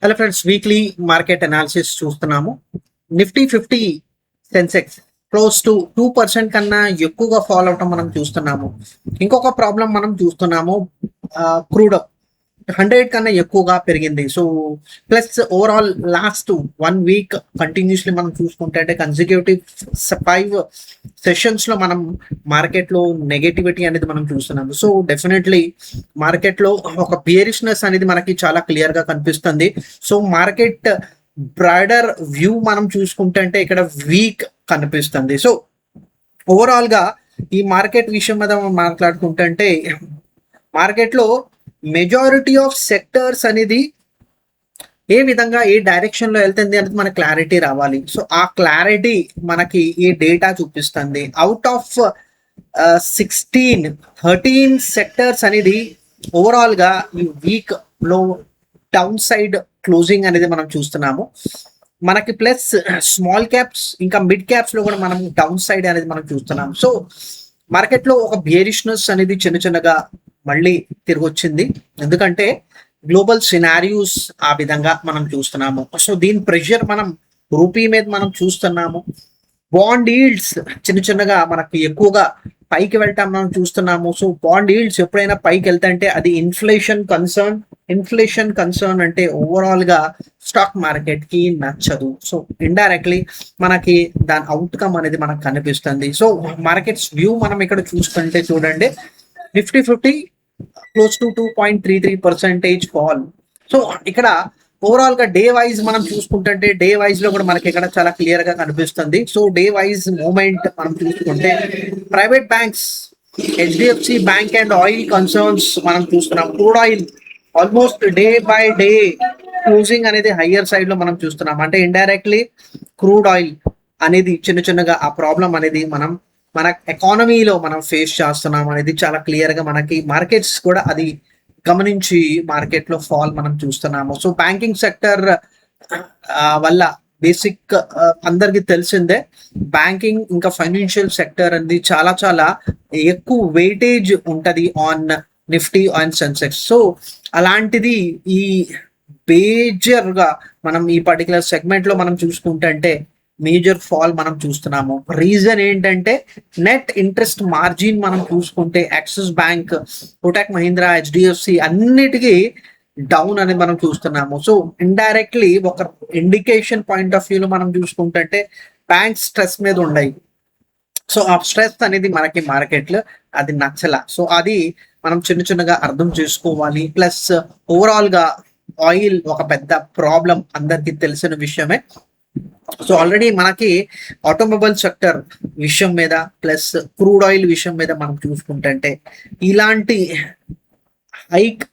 Hello friends, weekly market analysis చూస్తున్నాము. Nifty 50 Sensex close to 2% కన్నా ఎక్కువగా ఫాలో అవటం మనం చూస్తున్నాము. ఇంకొక ప్రాబ్లం మనం చూస్తున్నాము, క్రూడ్ 100 కన్నా ఎక్కువగా పెరిగింది. So plus overall last 1 week continuously మనం చూసుకుంటే అంటే కన్సిక్యూటివ్ 5 సెషన్స్ లో మనం మార్కెట్ లో నెగటివిటీ అనేది మనం చూస్తున్నాము. సో డెఫినెట్లీ మార్కెట్ లో ఒక బియరిష్నెస్ అనేది మనకి చాలా క్లియర్ గా కనిపిస్తుంది. సో మార్కెట్ బ్రాడర్ వ్యూ మనం చూసుకుంటే అంటే ఇక్కడ వీక్ కనిపిస్తుంది. సో ఓవరాల్ గా ఈ మార్కెట్ విషయం మీద మనం మాట్లాడుకుంటే మార్కెట్ లో మెజారిటీ ఆఫ్ సెక్టర్స్ అనేది ఏ విధంగా ఏ డైరెక్షన్ లో వెళ్తుంది అనేది మనకి క్లారిటీ రావాలి. సో ఆ క్లారిటీ మనకి ఈ డేటా చూపిస్తుంది. అవుట్ ఆఫ్ 13 సెక్టర్స్ అనేది ఓవరాల్ గా ఈ వీక్ లో డౌన్ సైడ్ క్లోజింగ్ అనేది మనం చూస్తున్నాము. మనకి ప్లస్ స్మాల్ క్యాప్స్ ఇంకా మిడ్ క్యాప్స్ లో కూడా మనం డౌన్ సైడ్ అనేది మనం చూస్తున్నాం. సో మార్కెట్ లో ఒక బియరిష్నెస్ అనేది చిన్నగా మళ్ళీ తిరిగి వచ్చింది. ఎందుకంటే గ్లోబల్ సినారియోస్ ఆ విధంగా మనం చూస్తున్నాము. సో దీని ప్రెషర్ మనం రూపీ మీద మనం చూస్తున్నాము. బాండ్ ఈల్డ్స్ చిన్నగా మనకి ఎక్కువగా పైకి వెళ్ళటం మనం చూస్తున్నాము. సో బాండ్ ఈల్డ్స్ ఎప్పుడైనా పైకి వెళ్తాంటే అది ఇన్ఫ్లేషన్ కన్సర్న్ అంటే ఓవరాల్ గా స్టాక్ మార్కెట్ కి నచ్చదు. సో ఇండైరెక్ట్లీ మనకి దాని అవుట్కమ్ అనేది మనకు కనిపిస్తుంది. సో మార్కెట్స్ వ్యూ మనం ఇక్కడ చూస్తుంటే చూడండి, Nifty 50 close to 2.33% fall. So ఇక్కడ ఓవరాల్ గా డే వైజ్ మనం చూసుకుంటే డే వైజ్ లో కూడా మనకి ఇక్కడ చాలా క్లియర్ గా కనిపిస్తుంది. సో డే వైజ్ మూమెంట్ మనం చూసుకుంటే private banks, HDFC bank and oil concerns మనం చూస్తున్నాం. Crude oil almost day by day closing అనేది హయ్యర్ సైడ్ లో మనం చూస్తున్నాం. అంటే ఇండైరెక్ట్లీ క్రూడ్ ఆయిల్ అనేది చిన్నగా ఆ ప్రాబ్లం అనేది మన ఎకానమీలో మనం ఫేస్ చేస్తున్నాం అనేది చాలా క్లియర్ గా మనకి మార్కెట్స్ కూడా అది గమనించి మార్కెట్ లో ఫాల్ మనం చూస్తున్నాము. సో బ్యాంకింగ్ సెక్టర్ వల్ల బేసిక్ అందరికి తెలిసిందే, బ్యాంకింగ్ ఇంకా ఫైనాన్షియల్ సెక్టర్ అనేది చాలా ఎక్కువ వెయిటేజ్ ఉంటది on Nifty and Sensex. So అలాంటిది ఈ మేజర్ గా మనం ఈ పర్టికులర్ సెగ్మెంట్ లో మనం చూసుకుంటే మేజర్ ఫాల్ మనం చూస్తున్నాము. రీజన్ ఏంటంటే నెట్ ఇంట్రెస్ట్ మార్జిన్ మనం చూసుకుంటే axis bank, Kotak Mahindra, HDFC అన్నిటికీ డౌన్ అనేది మనం చూస్తున్నాము. సో ఇండైరెక్ట్లీ ఒక ఇండికేషన్ పాయింట్ ఆఫ్ వ్యూలో మనం చూసుకుంటే బ్యాంక్ స్ట్రెస్ మీద ఉన్నాయి. సో ఆ స్ట్రెస్ అనేది మనకి మార్కెట్లో అది నచ్చల. సో అది మనం చిన్నగా అర్థం చేసుకోవాలి. ప్లస్ ఓవరాల్ గా ఆయిల్ ఒక పెద్ద ప్రాబ్లం అందరికి తెలిసిన విషయమే. సో ఆల్రెడీ మనకి ఆటోమొబైల్ సెక్టర్ విషయం మీద ప్లస్ క్రూడ్ ఆయిల్ విషయం మీద మనం చూసుకుంటే ఇలాంటి హైక్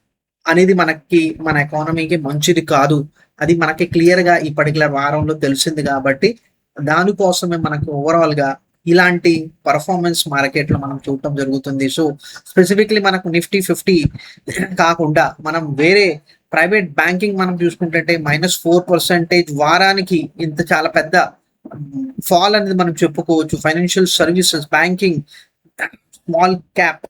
అనేది మనకి మన ఎకానమీకి మంచిది కాదు. అది మనకి క్లియర్ గా ఈ పర్టికులర్ వారంలో తెలిసింది. కాబట్టి దానికోసమే మనకి ఓవరాల్ గా ఇలాంటి పర్ఫార్మెన్స్ మార్కెట్ లో మనం చూడటం జరుగుతుంది. సో స్పెసిఫిక్లీ మనకు నిఫ్టీ 50 కాకుండా మనం వేరే ప్రైవేట్ బ్యాంకింగ్ మనం చూసుకుంటే -4% వారానికి ఇంత చాలా పెద్ద ఫాల్ అనేది మనం చెప్పుకోవచ్చు. Financial services, banking, small cap,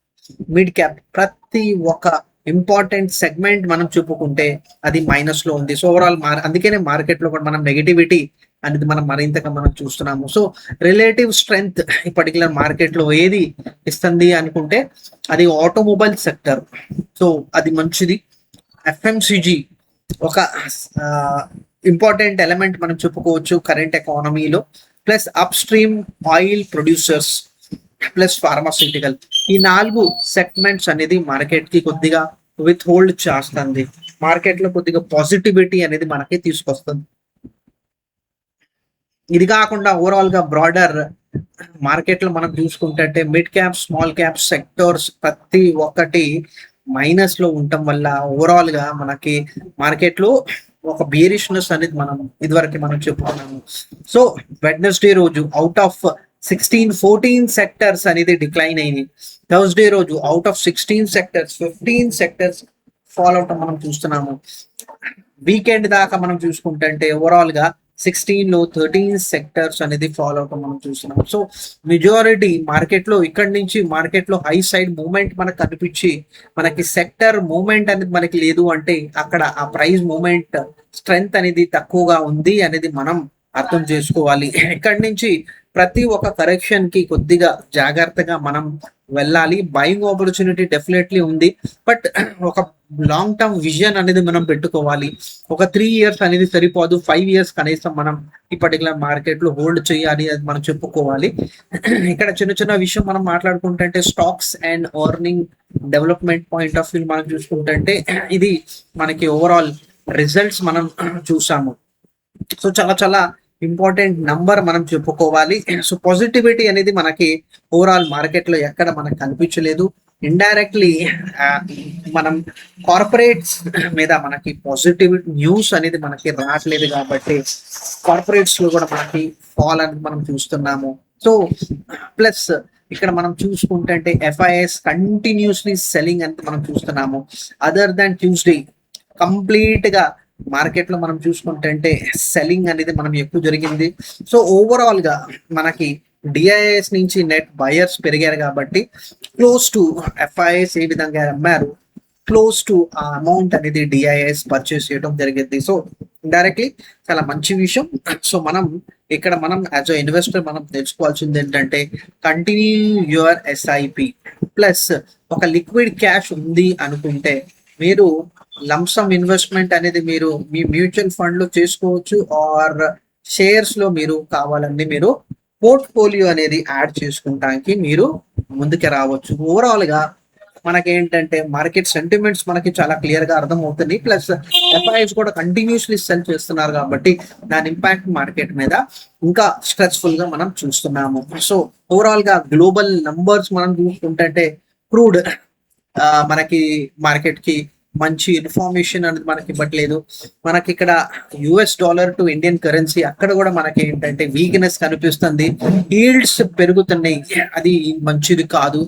mid cap ప్రతి ఒక్క ఇంపార్టెంట్ సెగ్మెంట్ మనం చెప్పుకుంటే అది మైనస్ లో ఉంది. సో ఓవరాల్ అందుకనే మార్కెట్ లో కూడా మనం నెగటివిటీ అనేది మనం మరింతగా మనం చూస్తున్నాము. సో రిలేటివ్ స్ట్రెంగ్త్ ఈ పర్టికులర్ మార్కెట్ లో ఏది ఇస్తుంది అనుకుంటే అది ఆటోమొబైల్ సెక్టర్. సో అది మంచిది. ఎఫ్ఎంసిజి ఒక ఇంపార్టెంట్ ఎలిమెంట్ మనం చెప్పుకోవచ్చు కరెంట్ ఎకానమీలో. Plus up stream oil producers plus pharmaceutical, ఈ 4 సెగ్మెంట్స్ అనేది మార్కెట్ కి కొద్దిగా విత్ హోల్డ్ చేస్తుంది. మార్కెట్ లో కొద్దిగా పాజిటివిటీ అనేది మనకి తీసుకొస్తుంది. ఇది కాకుండా ఓవరాల్ గా బ్రాడర్ మార్కెట్ లో మనం చూసుకుంటే mid cap, small cap sectors ప్రతి ఒక్కటి మైనస్ లో ఉండటం వల్ల ఓవరాల్ గా మనకి మార్కెట్ లో ఒక బియరిష్నెస్ అనేది మనం ఇదివరకు మనం చెప్పుకున్నాము. సో వెడ్నెస్డే రోజు అవుట్ ఆఫ్ 14 సెక్టర్స్ అనేది డిక్లైన్ అయింది. థర్స్డే రోజు out of 16 sectors 15 sectors fall అవటం మనం చూస్తున్నాము. వీకెండ్ దాకా మనం చూసుకుంటే ఓవరాల్ గా 16లో 13 సెక్టర్స్ అనేది ఫాలో అవటం మనం చూస్తున్నాం. సో మెజారిటీ మార్కెట్లో ఇక్కడ నుంచి మార్కెట్లో హై సైడ్ మూమెంట్ మనకు కనిపించి మనకి సెక్టర్ మూమెంట్ అనేది మనకి లేదు అంటే అక్కడ ఆ ప్రైస్ మూమెంట్ స్ట్రెంగ్త్ అనేది తక్కువగా ఉంది అనేది మనం అర్థం చేసుకోవాలి. ఇక్కడి నుంచి ప్రతి ఒక్క కరెక్షన్ కి కొద్దిగా జాగ్రత్తగా మనం వెళ్ళాలి. బయింగ్ ఆపర్చునిటీ డెఫినెట్లీ ఉంది, బట్ ఒక లాంగ్ టర్మ్ విజన్ అనేది మనం పెట్టుకోవాలి. ఒక 3 ఇయర్స్ అనేది సరిపోదు, 5 ఇయర్స్ కనీసం మనం ఈ పర్టికులర్ మార్కెట్ లో హోల్డ్ చేయాలి అది మనం చెప్పుకోవాలి. ఇక్కడ చిన్న చిన్న విషయం మనం మాట్లాడుకుంటే stocks and earning development point of view మనం చూసుకుంటే ఇది మనకి ఓవరాల్ రిజల్ట్స్ మనం చూసాము. సో చాలా చాలా ఇంపార్టెంట్ నంబర్ మనం చెప్పుకోవాలి. సో పాజిటివిటీ అనేది మనకి ఓవరాల్ మార్కెట్ లో ఎక్కడ మనకు కనిపించలేదు. ఇండైరెక్ట్లీ మనం కార్పొరేట్స్ మీద మనకి పాజిటివ్ న్యూస్ అనేది మనకి రావట్లేదు కాబట్టి కార్పొరేట్స్ లో కూడా మనకి ఫాల్ అనేది మనం చూస్తున్నాము. సో ప్లస్ ఇక్కడ మనం చూసుకుంటే ఎఫ్ఐఎస్ కంటిన్యూస్లీ సెల్లింగ్ అనేది మనం చూస్తున్నాము. అదర్ దాన్ ట్యూస్డే కంప్లీట్ గా మార్కెట్ లో మనం చూసుకుంటే సెల్లింగ్ అనేది మనం ఎక్కువ జరిగింది. సో ఓవరాల్ గా మనకి డిఐఎస్ నుంచి నెట్ బయర్స్ పెరిగారు కాబట్టి క్లోజ్ టు ఎఫ్ఐఎస్ ఏ విధంగా అమ్మారు క్లోజ్ టు ఆ అమౌంట్ అనేది డిఐఎస్ పర్చేస్ చేయడం జరిగింది. సో డైరెక్ట్లీ చాలా మంచి విషయం. సో మనం ఇక్కడ మనం యాజ్ అ ఇన్వెస్టర్ మనం తెలుసుకోవాల్సింది ఏంటంటే కంటిన్యూ యువర్ ఎస్ఐపి ప్లస్ ఒక లిక్విడ్ క్యాష్ ఉంది అనుకుంటే మీరు లంసమ్ ఇన్వెస్ట్మెంట్ అనేది మీరు మీ మ్యూచువల్ ఫండ్ లో చేసుకోవచ్చు, ఆర్ షేర్స్ లో మీరు కావాలంటే మీరు పోర్ట్ఫోలియో అనేది యాడ్ చేసుకుంటానికి మీరు ముందుకు రావచ్చు. ఓవరాల్ గా మనకి ఏంటంటే మార్కెట్ సెంటిమెంట్స్ మనకి చాలా క్లియర్ గా అర్థం అవుతుంది. ప్లస్ ఎఫ్ఐఎస్ కూడా కంటిన్యూస్లీ సెల్ చేస్తున్నారు కాబట్టి దాని ఇంపాక్ట్ మార్కెట్ మీద ఇంకా స్ట్రెస్ఫుల్ గా మనం చూస్తున్నాము. సో ఓవరాల్ గా గ్లోబల్ నంబర్స్ మనం చూసుకుంటే క్రూడ్ మనకి మార్కెట్ కి మంచి ఇన్ఫర్మేషన్ అనేది మనకి ఇవ్వట్లేదు. మనకి ఇక్కడ US dollar to Indian currency అక్కడ కూడా మనకి ఏంటంటే వీక్నెస్ కనిపిస్తుంది. ఈల్డ్స్ పెరుగుతున్నాయి, అది మంచిది కాదు.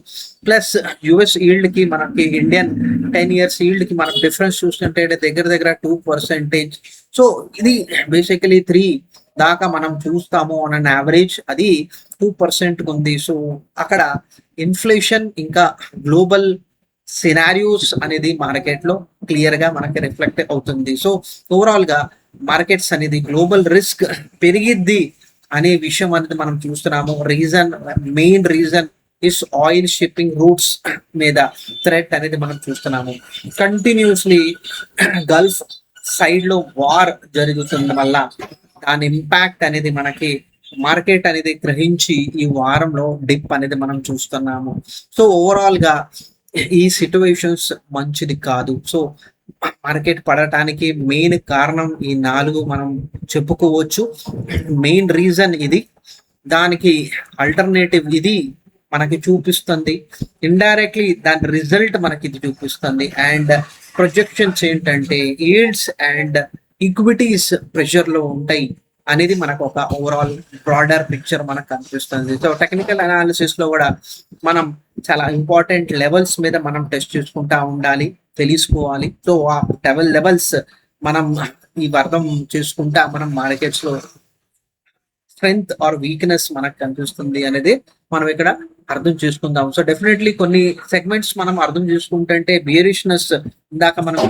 ప్లస్ యుఎస్ ఈల్డ్ కి మనకి ఇండియన్ 10 ఇయర్స్ ఈల్డ్ కి మనకి డిఫరెన్స్ చూస్తుంటే దగ్గర దగ్గర 2%. సో ఇది బేసికలీ 3 దాకా మనం చూస్తాము ఆన్ యావరేజ్, అది 2% ఉంది. సో అక్కడ ఇన్ఫ్లేషన్ ఇంకా గ్లోబల్ సినారియోస్ అనేది మార్కెట్ లో క్లియర్ గా మనకి రిఫ్లెక్ట్ అవుతుంది. సో ఓవరాల్ గా మార్కెట్స్ అనేది గ్లోబల్ రిస్క్ పెరిగిద్ది అనే విషయం అనేది మనం చూస్తున్నాము. Main reason is oil shipping roots మీద థ్రెట్ అనేది మనం చూస్తున్నాము. కంటిన్యూస్లీ గల్ఫ్ సైడ్ లో వార్ జరుగుతుంది వల్ల దాని ఇంపాక్ట్ అనేది మనకి మార్కెట్ అనేది గ్రహించి ఈ వారంలో డిప్ అనేది మనం చూస్తున్నాము. సో ఓవరాల్ గా ఈ సిట్యువేషన్స్ మంచిది కాదు. సో మార్కెట్ పడటానికి మెయిన్ కారణం ఈ 4 మనం చెప్పుకోవచ్చు. మెయిన్ రీజన్ ఇది, దానికి ఆల్టర్నేటివ్ ఇది మనకి చూపిస్తుంది. ఇండైరెక్ట్లీ దాని రిజల్ట్ మనకి ఇది చూపిస్తుంది. అండ్ ప్రొజెక్షన్స్ ఏంటంటే ఈల్డ్స్ అండ్ ఈక్విటీస్ ప్రెషర్ లో ఉంటాయి అనేది మనకు ఒక ఓవరాల్ బ్రాడర్ పిక్చర్ మనకు కనిపిస్తుంది. సో టెక్నికల్ అనాలిసిస్ లో కూడా మనం చాలా ఇంపార్టెంట్ లెవెల్స్ మీద మనం టెస్ట్ చేసుకుంటా ఉండాలి, తెలుసుకోవాలి. సో ఆ లెవెల్స్ మనం ఈ అర్థం చేసుకుంటా మనం మార్కెట్స్ లో స్ట్రెంగ్త్ ఆర్ వీక్నెస్ మనకు కనిపిస్తుంది అనేది మనం ఇక్కడ అర్థం చేసుకుందాం. సో డెఫినెట్లీ కొన్ని సెగ్మెంట్స్ మనం అర్థం చేసుకుంటే బియరిష్నెస్ ఇందాక మనం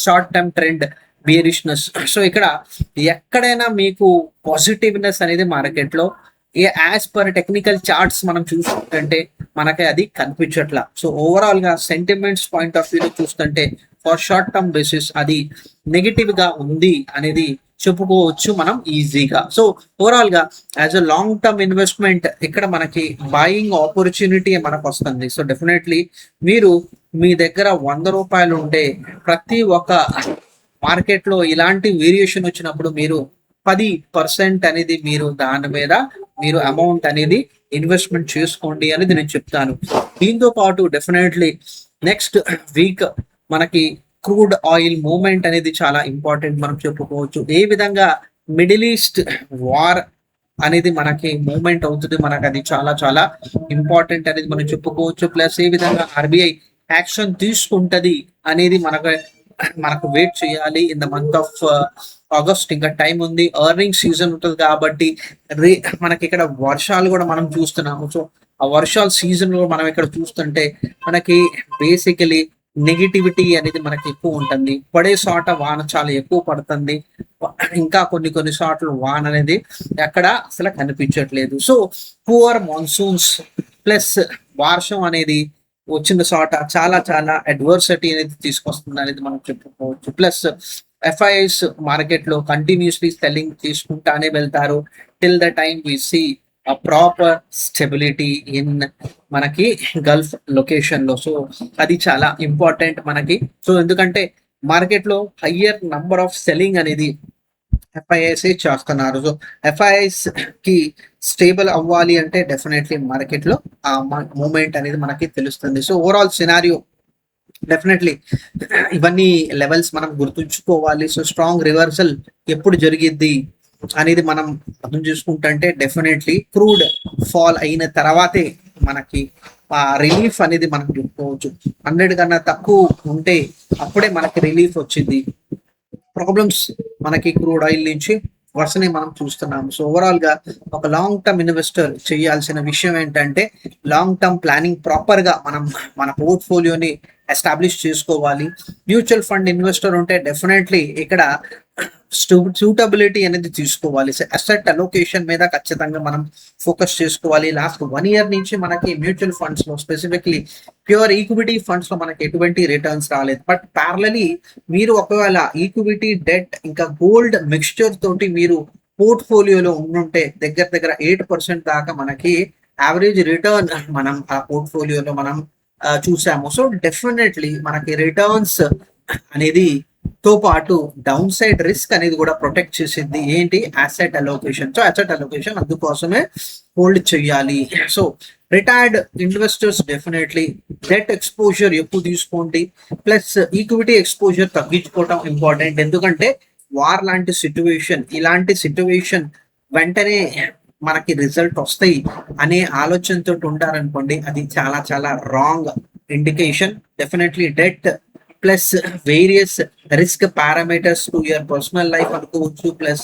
షార్ట్ టర్మ్ ట్రెండ్ బియరిష్నెస్. సో ఇక్కడ ఎక్కడైనా మీకు పాజిటివ్నెస్ అనేది మార్కెట్ లో యాజ్ పర్ టెక్నికల్ చార్ట్స్ మనం చూసుకుంటే మనకి అది కనిపించట్లా. సో ఓవరాల్ గా సెంటిమెంట్స్ పాయింట్ ఆఫ్ వ్యూ చూస్తుంటే ఫర్ షార్ట్ టర్మ్ బేసిస్ అది నెగిటివ్ గా ఉంది అనేది చెప్పుకోవచ్చు మనం ఈజీగా. సో ఓవరాల్ గా as a long term investment ఇక్కడ మనకి బయింగ్ ఆపర్చునిటీ మనకు వస్తుంది. సో డెఫినెట్లీ మీరు మీ దగ్గర 100 రూపాయలు ఉంటే ప్రతి ఒక్క మార్కెట్ లో ఇలాంటి వేరియేషన్ వచ్చినప్పుడు మీరు 10% అనేది మీరు దాని మీద మీరు అమౌంట్ అనేది ఇన్వెస్ట్మెంట్ చేసుకోండి అనేది నేను చెప్తాను. దీంతో పాటు డెఫినెట్లీ నెక్స్ట్ వీక్ మనకి క్రూడ్ ఆయిల్ మూవ్మెంట్ అనేది చాలా ఇంపార్టెంట్ మనం చెప్పుకోవచ్చు. ఏ విధంగా మిడిల్ ఈస్ట్ వార్ అనేది మనకి మూవ్మెంట్ అవుతుంది, మనకు అది చాలా చాలా ఇంపార్టెంట్ అనేది మనం చెప్పుకోవచ్చు. ప్లస్ ఏ విధంగా ఆర్బిఐ యాక్షన్ తీసుకుంటది అనేది మనకు వెయిట్ చేయాలి in the month of August ఇంకా టైం ఉంది, ఎర్నింగ్ సీజన్ ఉంటుంది కాబట్టి రే మనకి ఇక్కడ వర్షాలు కూడా మనం చూస్తున్నాము. సో ఆ వర్షాల సీజన్ లో మనం ఇక్కడ చూస్తుంటే మనకి బేసికలీ నెగిటివిటీ అనేది మనకి ఎక్కువ ఉంటుంది. పడే చోట వాన చాలా ఎక్కువ పడుతుంది, ఇంకా కొన్ని చోట్ల వాన అనేది ఎక్కడ అసలు కనిపించట్లేదు. సో పువర్ మాన్సూన్స్ ప్లస్ వర్షం అనేది వచ్చిన చోట చాలా చాలా అడ్వర్సిటీ అనేది తీసుకొస్తుంది అనేది మనం చెప్పుకోవచ్చు. ప్లస్ ఎఫ్ఐఎస్ మార్కెట్ లో కంటిన్యూస్లీ సెల్లింగ్ తీసుకుంటానే వెళ్తారు till the time we see a proper stability in మనకి గల్ఫ్ లొకేషన్ లో. సో అది చాలా ఇంపార్టెంట్ మనకి. సో ఎందుకంటే మార్కెట్ లో హయ్యర్ నంబర్ ఆఫ్ సెల్లింగ్ అనేది ఎఫ్ఐఎస్ చేస్తున్నారు. సో ఎఫ్ఐఎస్ కి స్టేబుల్ అవ్వాలి అంటే డెఫినెట్లీ మార్కెట్ లో ఆ మూమెంట్ అనేది మనకి తెలుస్తుంది. సో ఓవరాల్ సినారియో డెఫినెట్లీ ఇవన్నీ లెవెల్స్ మనం గుర్తుంచుకోవాలి. సో స్ట్రాంగ్ రివర్సల్ ఎప్పుడు జరిగిద్ది అనేది మనం అర్థం చేసుకుంటే డెఫినెట్లీ క్రూడ్ ఫాల్ అయిన తర్వాతే మనకి ఆ రిలీఫ్ అనేది మనం చెప్పుకోవచ్చు. 100 కన్నా తక్కువ ఉంటే అప్పుడే మనకి రిలీఫ్ వచ్చింది. ప్రాబ్లమ్స్ మనకి క్రూడ్ ఆయిల్ నుంచి వర్షనే మనం చూస్తున్నాము. సో ఓవరాల్ గా ఒక లాంగ్ టర్మ్ ఇన్వెస్టర్ చేయాల్సిన విషయం ఏంటంటే లాంగ్ టర్మ్ ప్లానింగ్ ప్రాపర్ గా మనం మన పోర్ట్ఫోలియోని ఎస్టాబ్లిష్ చేసుకోవాలి. మ్యూచువల్ ఫండ్ ఇన్వెస్టర్ ఉంటే డెఫినెట్లీ ఇక్కడ సూటబిలిటీ అనేది తీసుకోవాలి. అసెట్ అలోకేషన్ మీద ఖచ్చితంగా మనం ఫోకస్ చేసుకోవాలి. లాస్ట్ 1 ఇయర్ నుంచి మనకి మ్యూచువల్ ఫండ్స్ లో స్పెసిఫిక్లీ ప్యూర్ ఈక్విటీ ఫండ్స్ లో మనకి ఎటువంటి రిటర్న్స్ రాలేదు. బట్ ప్యారలీ మీరు ఒకవేళ ఈక్విటీ, డెట్ ఇంకా గోల్డ్ మిక్స్చర్ తోటి మీరు పోర్ట్ఫోలియోలో ఉండుంటే దగ్గర 8% దాకా మనకి యావరేజ్ రిటర్న్ మనం ఆ పోర్ట్ఫోలియోలో మనం చూసాము. సో డెఫినెట్లీ మనకి రిటర్న్స్ అనేది తో పాటు డౌన్ సైడ్ రిస్క్ అనేది కూడా ప్రొటెక్ట్ చేసింది ఏంటి asset allocation. So asset allocation అందుకోసమే హోల్డ్ చేయాలి. So retired investors definitely debt exposure ఎక్కువ తీసుకోండి, ప్లస్ ఈక్విటీ ఎక్స్పోజర్ తగ్గించుకోవడం ఇంపార్టెంట్. ఎందుకంటే వార్ లాంటి సిచ్యువేషన్, ఇలాంటి సిచ్యువేషన్ వెంటనే మనకి రిజల్ట్ వస్తాయి అనే ఆలోచనతో ఉంటారనుకోండి, అది చాలా చాలా wrong indication. Definitely debt plus various risk parameters to your personal life అనుకోవచ్చు, ప్లస్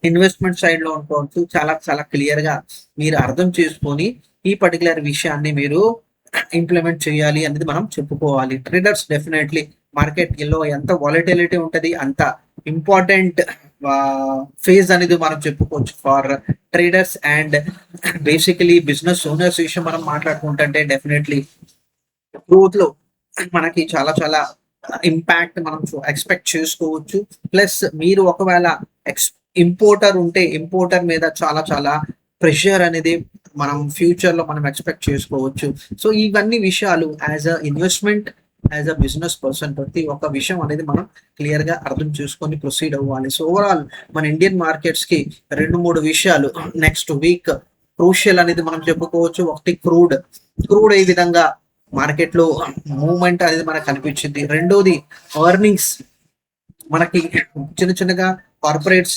ఇన్వెస్ట్మెంట్ సైడ్ లో అనుకోవచ్చు, చాలా చాలా క్లియర్ గా మీరు అర్థం చేసుకొని ఈ పర్టికులర్ విషయాన్ని మీరు ఇంప్లిమెంట్ చేయాలి అనేది మనం చెప్పుకోవాలి. ట్రేడర్స్ డెఫినెట్లీ మార్కెట్ లో ఎంత వాలటిలిటీ ఉంటది అంత ఇంపార్టెంట్ ఫేజ్ అనేది మనం చెప్పుకోవచ్చు for traders and basically business owners విషయం మనం మాట్లాడుకుంటే డెఫినెట్లీ గ్రోత్ లో మనకి చాలా చాలా ఇంపాక్ట్ మనం ఎక్స్పెక్ట్ చేసుకోవచ్చు. ప్లస్ మీరు ఒకవేళ ఇంపోర్టర్ ఉంటే ఇంపోర్టర్ మీద చాలా చాలా ప్రెషర్ అనేది మనం ఫ్యూచర్ లో మనం ఎక్స్పెక్ట్ చేసుకోవచ్చు. సో ఇవన్నీ విషయాలు as a investment, as a business person ప్రతి ఒక్క విషయం అనేది మనం క్లియర్ గా అర్థం చేసుకొని ప్రొసీడ్ అవ్వాలి. సో ఓవరాల్ మన ఇండియన్ మార్కెట్స్ కి 2-3 విషయాలు నెక్స్ట్ వీక్ క్రూషియల్ అనేది మనం చెప్పుకోవచ్చు. ఒకటి క్రూడ్ ఏ విధంగా మార్కెట్ లో మూవ్మెంట్ అనేది మనకు కనిపించింది. రెండోది ఎర్నింగ్స్, మనకి చిన్నగా కార్పొరేట్స్